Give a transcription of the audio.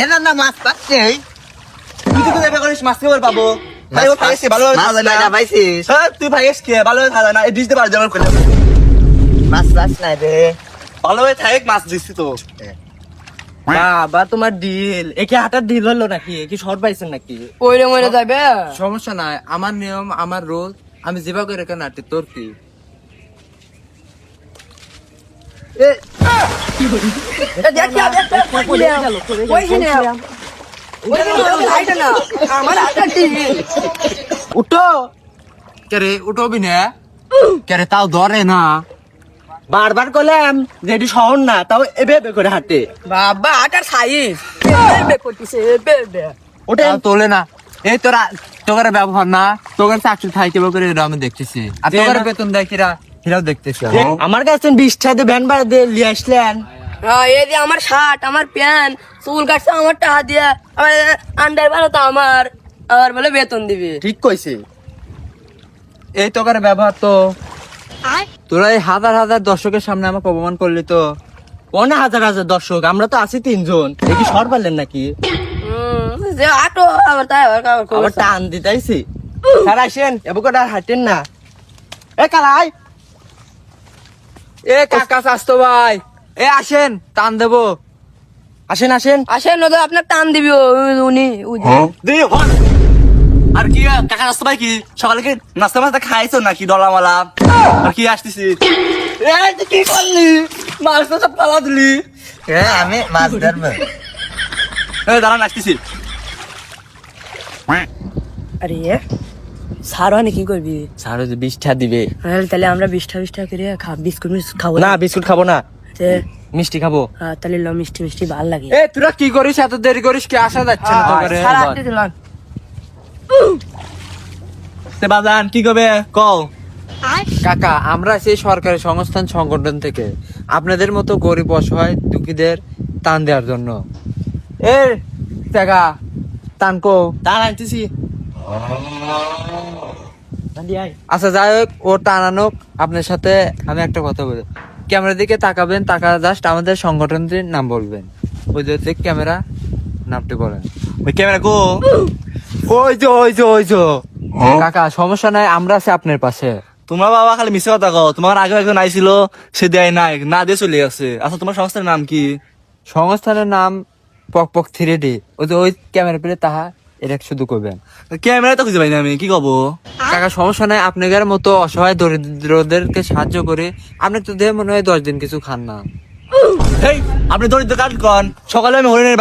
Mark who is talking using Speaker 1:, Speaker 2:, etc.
Speaker 1: এনার না মাছ পাচ্ছে
Speaker 2: তুই তো দেবে করিস মাছ কেবল পাবো ভাই ও ভাইছে ভালোভাবে খাওয়া যায় না
Speaker 1: পাইছিস
Speaker 2: হ্যাঁ তুই ভাইস কে ভালোভাবে খাওয়া যায় না এই ডিশ দিতে পারছ না করে
Speaker 1: মাছ পাস নাই রে
Speaker 2: ভালোভাবে থাক মাছ দিছি তো
Speaker 3: বাবা তোমার ডিল একে হাটার ডিল হলো নাকি কি শর্ট পাইছেন নাকি
Speaker 4: ওইরে মরে যাবে
Speaker 3: সমস্যা নাই আমার নিয়ম আমার রোল আমি যেবা করে কেন আটে তোর কি উঠো কেরে উঠবি না কেরে তাও ধরে না বারবার করলাম যে এটি শহর না তাও এবে করে হাঁটে
Speaker 4: বাবা আটার সাইজ করতেছে
Speaker 3: ওটা তোলে না এই তোরা তোকার ব্যবহার না তোকার চাকরি খাইতে করে আমি দেখতেছি আর তোকার বেতন দেয় কিরা হিরাও দেখতেছি আমার কাছে 20 টাকা দিয়ে ভ্যান ভাড়া দিয়ে নিয়ে আসলেন
Speaker 4: এই যে আমার শার্ট আমার প্যান্ট চুল কাটছে আমার টাকা দিয়া আমার আন্ডার ভালো তো আমার আর বলে বেতন দিবি
Speaker 3: ঠিক কইছে এই তোকার ব্যবহার তো তোরা এই হাজার হাজার দর্শকের সামনে আমাকে অপমান করলি তো অনেক হাজার হাজার দর্শক আমরা তো আছি 3 জন এই কি সর পারলেন নাকি
Speaker 4: যে আটো আবার তাই আবার
Speaker 3: আবার টান দিতাইছি স্যার আসেন এবুকটা হাঁটেন না এ কালাই এ কাকা স্বাস্থ্য ভাই এ আসেন টান দেবো আসেন আসেন
Speaker 4: আসেন নয়তো আপনার টান দিবি উনি
Speaker 2: দে হন আর কি কাকা নাস্তা ভাই কি সকালে কি নাস্তা মাস্তা খাইছো নাকি ডলামালা আর কি আসতেছি
Speaker 3: এই তুই কি করলি মাছ তো সব পালা দিলি
Speaker 1: আমি মাছ ধরবো
Speaker 2: এই দাঁড়ান আসতেছি
Speaker 4: আরে সার মানে কি করবি
Speaker 3: স্যার 20 টাকা দিবে
Speaker 4: তাহলে আমরা 20টা করে বিস্কুট খাবো
Speaker 3: না বিস্কুট খাবো না
Speaker 4: যে,
Speaker 3: মিষ্টি খাবো
Speaker 4: তাহলে মিষ্টি মিষ্টি ভাল লাগে
Speaker 3: এ তোরা কি করিস এত দেরি করিস কি আসা যাচ্ছে না তো করে
Speaker 4: সারা আটতে দিলাম
Speaker 2: তে বাজান কি করবে কও
Speaker 3: কাকা আমরা সেই সরকারি সংস্থান সংগঠন থেকে আপনাদের মতো গরিব অসহায় দুঃখীদের টান দেওয়ার জন্য এ টাকা টানকো
Speaker 2: দাঁড়ান আনতেছি
Speaker 3: আচ্ছা যাই হোক ও টানানোক আপনার সাথে আমি একটা কথা বলি ক্যামেরার দিকে তাকাবেন টাকা জাস্ট আমাদের সংগঠনটির নাম বলবেন ওই যে ক্যামেরা নামটি বলেন
Speaker 2: ওই ক্যামেরা গো
Speaker 3: ওই যে কাকা সমস্যা নাই আমরা আছি আপনার পাশে
Speaker 2: তোমার বাবা খালি মিশে কথা কও তোমার আগে একজন আইছিল সে দেয় নাই না দিয়ে চলে গেছে আচ্ছা তোমার সংস্থার নাম কি
Speaker 3: সংস্থানের নাম পক পক 3D ওই যে ওই ক্যামেরা পেলে তাহা এটা শুধু করবেন
Speaker 2: ক্যামেরা তো খুঁজে পাইনি আমি কি কব
Speaker 3: কাকা সমস্যা নাই আপনাদের মতো অসহায় দরিদ্রদেরকে সাহায্য করে আপনি তো দেহে মনে হয় 10 দিন কিছু খান না
Speaker 2: হেই আপনি দরিদ্র কাজ কন সকালে আমি হরিণের